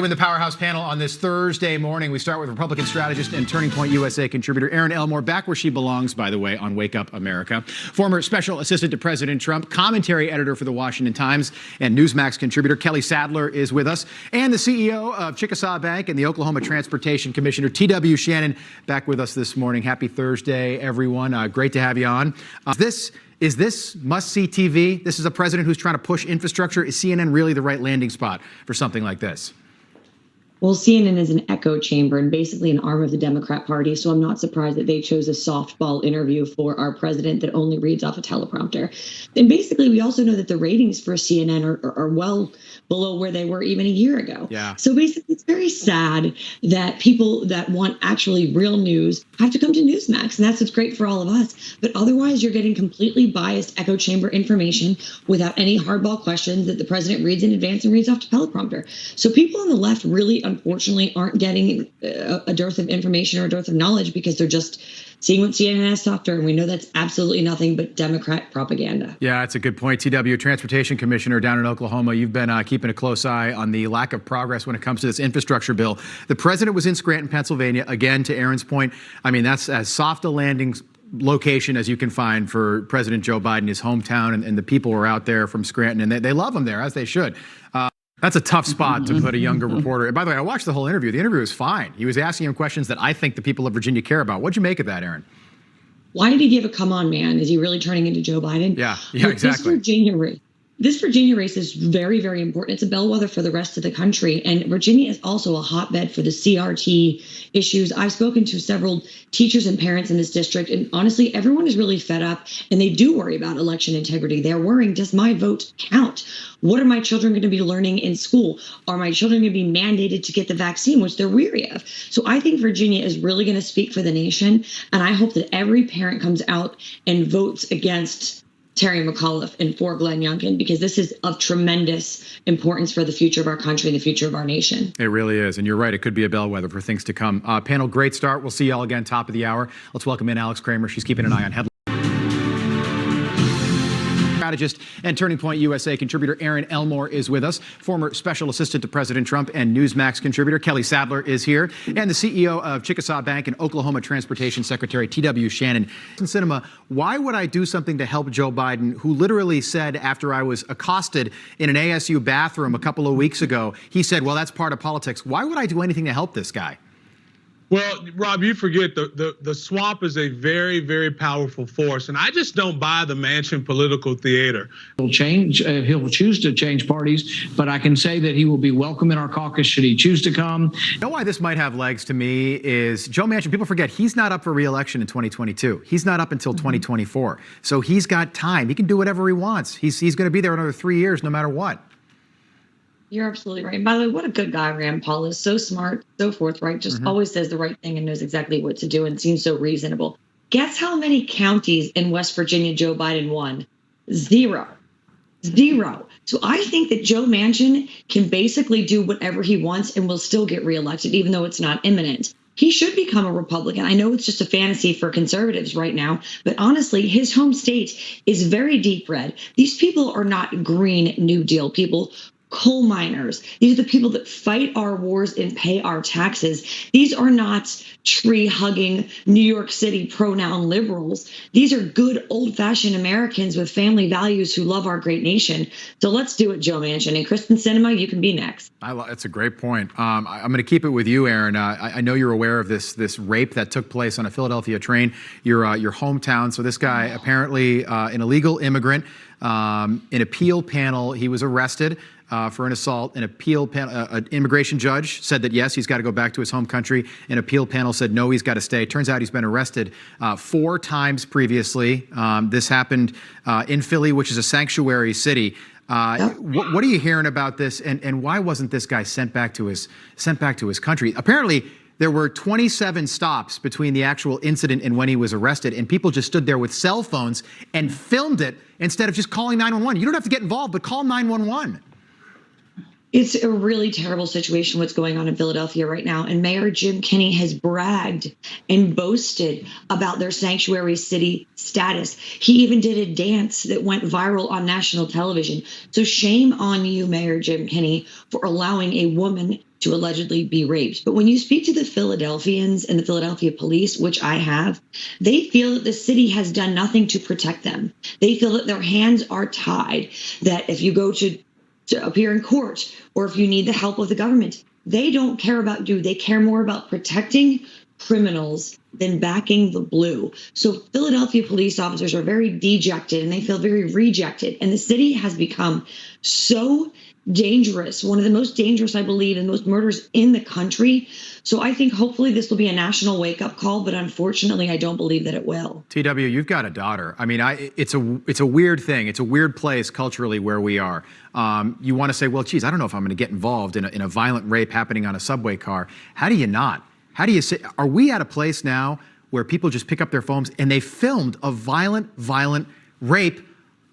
In the Powerhouse panel on this Thursday morning, we start with Republican strategist and Turning Point USA contributor Erin Elmore, back where she belongs, by the way, on Wake Up America. Former special assistant to President Trump, commentary editor for the Washington Times, and Newsmax contributor Kelly Sadler is with us, and the CEO of Chickasaw Bank and the Oklahoma Transportation Commissioner T.W. Shannon back with us this morning. Happy Thursday, everyone. Great to have you on. Is this must-see TV? This is a president who's trying to push infrastructure. Is CNN really the right landing spot for something like this? Well, CNN is an echo chamber and basically an arm of the Democrat Party, so I'm not surprised that they chose a softball interview for our president that only reads off a teleprompter. And basically, we also know that the ratings for CNN are well below where they were even a year ago. Yeah. So basically, it's very sad that people that want actually real news have to come to Newsmax, and that's what's great for all of us. But otherwise, you're getting completely biased echo chamber information without any hardball questions that the president reads in advance and reads off the teleprompter. So people on the left really, unfortunately, aren't getting a dearth of information or a dearth of knowledge because they're just seeing what CNN has to offer, and we know that's absolutely nothing but Democrat propaganda. Yeah, that's a good point. TW, Transportation Commissioner down in Oklahoma, you've been keeping a close eye on the lack of progress when it comes to this infrastructure bill. The president was in Scranton, Pennsylvania, again, to Erin's point. I mean, that's as soft a landing location as you can find for President Joe Biden, his hometown, and the people were out there from Scranton, and they love him there, as they should. That's a tough spot to put a younger reporter. And by the way, I watched the whole interview. The interview was fine. He was asking him questions that I think the people of Virginia care about. What'd you make of that, Erin? Why did he give a come on, man? Is he really turning into Joe Biden? Yeah, exactly. This Virginia race is very, very important. It's a bellwether for the rest of the country. And Virginia is also a hotbed for the CRT issues. I've spoken to several teachers and parents in this district. And honestly, everyone is really fed up and they do worry about election integrity. They're worrying, does my vote count? What are my children going to be learning in school? Are my children going to be mandated to get the vaccine, which they're weary of? So I think Virginia is really going to speak for the nation. And I hope that every parent comes out and votes against Terry McAuliffe and for Glenn Youngkin, because this is of tremendous importance for the future of our country and the future of our nation. It really is. And you're right. It could be a bellwether for things to come. Panel, great start. We'll see you all again top of the hour. Let's welcome in Alex Kramer. She's keeping an eye on headlines. Strategist and Turning Point USA contributor Erin Elmore is with us. Former special assistant to President Trump and Newsmax contributor Kelly Sadler is here. And the CEO of Chickasaw Bank and Oklahoma Transportation Secretary T.W. Shannon. In cinema, why would I do something to help Joe Biden, who literally said after I was accosted in an ASU bathroom a couple of weeks ago, he said, well, that's part of politics. Why would I do anything to help this guy? Well, Rob, you forget the swamp is a very, very powerful force, and I just don't buy the Manchin political theater. He'll change. He'll choose to change parties, but I can say that he will be welcome in our caucus should he choose to come. You know why this might have legs to me is Joe Manchin. People forget he's not up for re-election in 2022. He's not up until 2024, so he's got time. He can do whatever he wants. He's going to be there another 3 years, no matter what. You're absolutely right. And by the way, what a good guy Rand Paul is. So smart, so forthright, just always says the right thing and knows exactly what to do and seems so reasonable. Guess how many counties in West Virginia Joe Biden won? Zero. So I think that Joe Manchin can basically do whatever he wants and will still get reelected, even though it's not imminent. He should become a Republican. I know it's just a fantasy for conservatives right now, but honestly, his home state is very deep red. These people are not Green New Deal people. Coal miners. These are the people that fight our wars and pay our taxes. These are not tree-hugging New York City pronoun liberals. These are good old-fashioned Americans with family values who love our great nation. So let's do it, Joe Manchin. And Kristen Sinema, you can be next. That's a great point. I'm going to keep it with you, Erin. I know you're aware of this rape that took place on a Philadelphia train, your hometown. So this guy, apparently an illegal immigrant, an appeal panel, he was arrested for an assault. An immigration judge said that, yes, he's got to go back to his home country. An appeal panel said, no, he's got to stay. Turns out he's been arrested 4 times previously. This happened in Philly, which is a sanctuary city. What are you hearing about this? And why wasn't this guy sent back to his country? Apparently, there were 27 stops between the actual incident and when he was arrested, and people just stood there with cell phones and filmed it instead of just calling 911. You don't have to get involved, but call 911. It's a really terrible situation what's going on in Philadelphia right now. And Mayor Jim Kenney has bragged and boasted about their sanctuary city status. He even did a dance that went viral on national television. So shame on you, Mayor Jim Kenney, for allowing a woman to allegedly be raped. But when you speak to the Philadelphians and the Philadelphia police, which I have, they feel that the city has done nothing to protect them. They feel that their hands are tied, that if you go to appear in court, or if you need the help of the government, they don't care about you. They care more about protecting criminals than backing the blue. So Philadelphia police officers are very dejected and they feel very rejected. And the city has become so dangerous, one of the most dangerous, I believe, and most murders in the country. So I think hopefully this will be a national wake-up call, but unfortunately, I don't believe that it will. TW, you've got a daughter. I mean, it's a weird thing. It's a weird place culturally where we are. You want to say, well, geez, I don't know if I'm going to get involved in a violent rape happening on a subway car. How do you not? How do you say? Are we at a place now where people just pick up their phones and they filmed a violent rape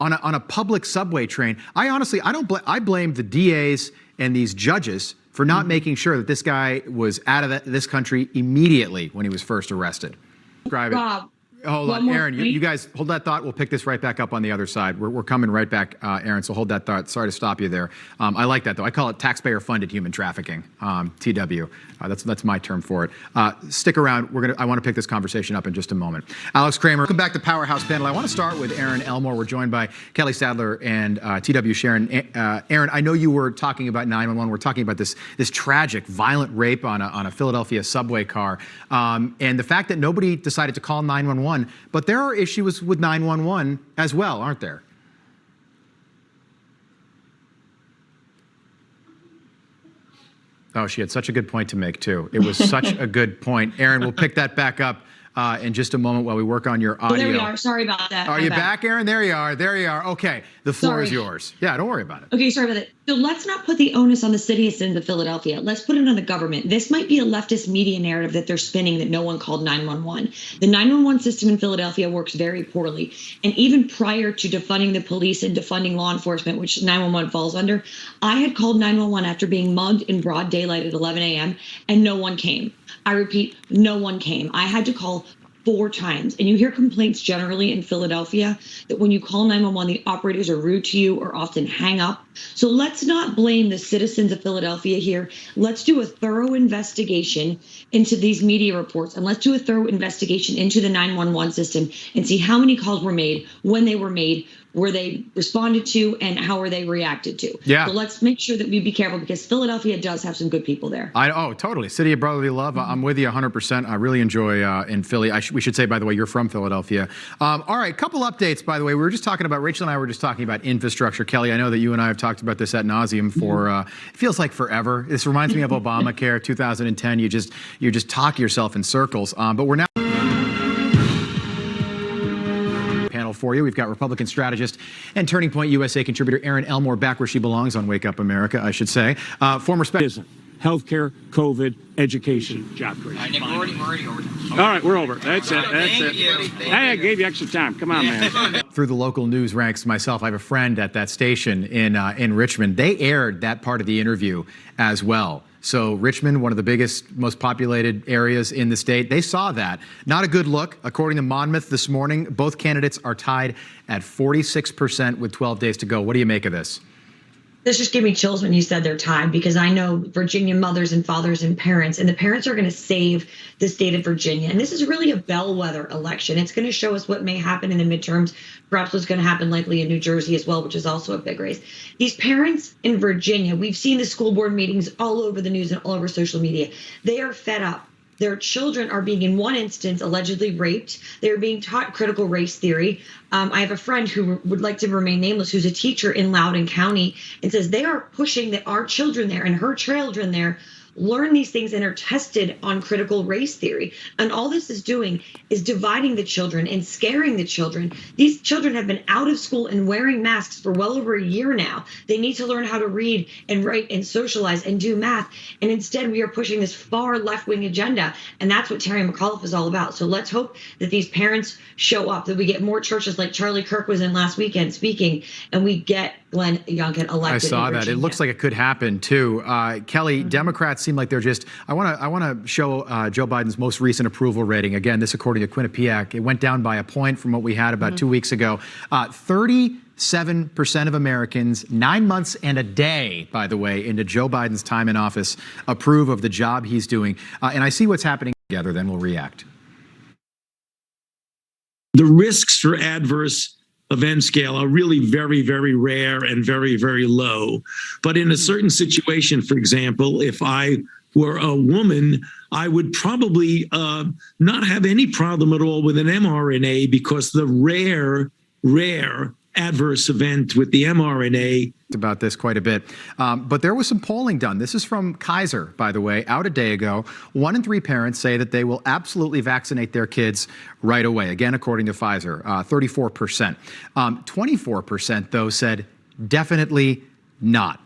on a public subway train? I honestly, I blame the DAs and these judges for not making sure that this guy was out of this country immediately when he was first arrested. Describe it. Rob, Hold on, Erin, you guys hold that thought. We'll pick this right back up on the other side. We're coming right back, Erin, so hold that thought. Sorry to stop you there. I like that, though. I call it taxpayer-funded human trafficking, TW. That's my term for it. Stick around. I want to pick this conversation up in just a moment. Alex Kramer, welcome back to Powerhouse Panel. I want to start with Erin Elmore. We're joined by Kelly Sadler and TW Sharon. Erin, I know you were talking about 911. We're talking about this tragic, violent rape on a Philadelphia subway car, and the fact that nobody decided to call 911. But there are issues with 911 as well, aren't there? Oh, she had such a good point to make, too. It was such a good point. Erin, we'll pick that back up in just a moment while we work on your audio. Oh, there we are. Sorry about that. Are you back, Erin? There you are. There you are. Okay. The floor is yours. Yeah, don't worry about it. Okay, sorry about that. So let's not put the onus on the citizens of Philadelphia. Let's put it on the government. This might be a leftist media narrative that they're spinning that no one called 911. The 911 system in Philadelphia works very poorly. And even prior to defunding the police and defunding law enforcement, which 911 falls under, I had called 911 after being mugged in broad daylight at 11 a.m. and no one came. I repeat, no one came. I had to call 4 times. And you hear complaints generally in Philadelphia that when you call 911, the operators are rude to you or often hang up. So let's not blame the citizens of Philadelphia here. Let's do a thorough investigation into these media reports, and let's do a thorough investigation into the 911 system and see how many calls were made, when they were they responded to, and how were they reacted to. Yeah. So let's make sure that we be careful, because Philadelphia does have some good people there. Totally. City of brotherly love. I'm with you 100%. I really enjoy in Philly. We should say, by the way, you're from Philadelphia. All right, couple updates, by the way. We were just talking about, Rachel and I were just talking about infrastructure. Kelly, I know that you and I have talked about this ad nauseum for, it feels like forever. This reminds me of Obamacare 2010. You just talk yourself in circles. But we're now for you. We've got Republican strategist and Turning Point USA contributor Erin Elmore back where she belongs on Wake Up America, I should say. Former healthcare, COVID, education, job creation. All right, we're over. That's it. Hey, I gave you extra time. Come on, man. Through the local news ranks myself, I have a friend at that station in Richmond. They aired that part of the interview as well. So Richmond, one of the biggest, most populated areas in the state, they saw that. Not a good look. According to Monmouth this morning, both candidates are tied at 46% with 12 days to go. What do you make of this? This just gave me chills when you said they're tied, because I know Virginia mothers and fathers and parents, and the parents are going to save the state of Virginia. And this is really a bellwether election. It's going to show us what may happen in the midterms, perhaps what's going to happen likely in New Jersey as well, which is also a big race. These parents in Virginia, we've seen the school board meetings all over the news and all over social media. They are fed up. Their children are being, in one instance, allegedly raped. They're being taught critical race theory. I have a friend who would like to remain nameless, who's a teacher in Loudoun County, and says they are pushing our children there and her children there learn these things and are tested on critical race theory. And all this is doing is dividing the children and scaring the children. These children have been out of school and wearing masks for well over a year now. They need to learn how to read and write and socialize and do math. And instead, we are pushing this far left-wing agenda. And that's what Terry McAuliffe is all about. So let's hope that these parents show up, that we get more churches like Charlie Kirk was in last weekend speaking, and we get Glenn Youngkin elected. I saw that. It looks like it could happen too. Kelly, Democrats seem like they're just. I want to show Joe Biden's most recent approval rating. Again, this according to Quinnipiac, it went down by a point from what we had about 2 weeks ago. 37% of Americans, 9 months and a day, by the way, into Joe Biden's time in office, approve of the job he's doing. And I see what's happening together. Then we'll react. The risks for adverse event scale are really very, very rare and very, very low. But in a certain situation, for example, if I were a woman, I would probably not have any problem at all with an mRNA, because the rare adverse event with the mRNA. About this quite a bit. But there was some polling done. This is from Kaiser, by the way, out a day ago. 1 in 3 parents say that they will absolutely vaccinate their kids right away. Again, according to Pfizer, 34%. 24%, though, said definitely not.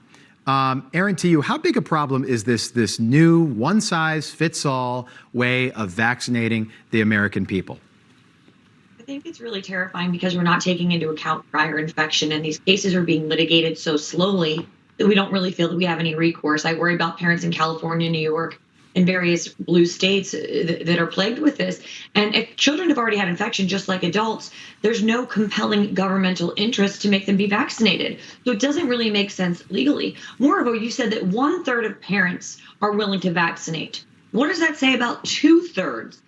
Erin, to you, how big a problem is this new one-size-fits-all way of vaccinating the American people? I think it's really terrifying because we're not taking into account prior infection, and these cases are being litigated so slowly that we don't really feel that we have any recourse. I worry about parents in California, New York, and various blue states that are plagued with this. And if children have already had infection, just like adults, there's no compelling governmental interest to make them be vaccinated. So it doesn't really make sense legally. Moreover, you said that 1/3 of parents are willing to vaccinate. What does that say about 2/3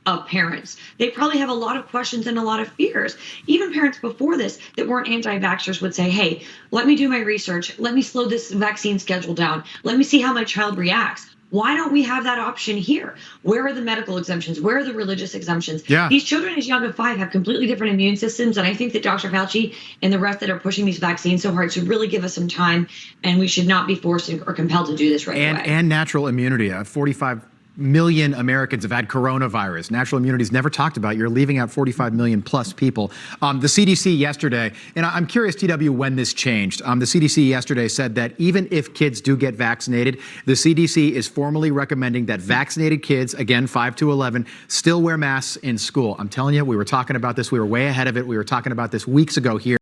of parents? They probably have a lot of questions and a lot of fears. Even parents before this that weren't anti-vaxxers would say, hey, let me do my research. Let me slow this vaccine schedule down. Let me see how my child reacts. Why don't we have that option here? Where are the medical exemptions? Where are the religious exemptions? Yeah. These children as young as 5 have completely different immune systems. And I think that Dr. Fauci and the rest that are pushing these vaccines so hard should really give us some time. And we should not be forced or compelled to do this right away. And natural immunity. 45 million Americans have had coronavirus. Natural immunity is never talked about. You're leaving out 45 million plus people. The CDC yesterday, and I'm curious, TW, when this changed. The CDC yesterday said that even if kids do get vaccinated, the CDC is formally recommending that vaccinated kids, again, 5 to 11, still wear masks in school. I'm telling you, we were talking about this. We were way ahead of it. We were talking about this weeks ago here.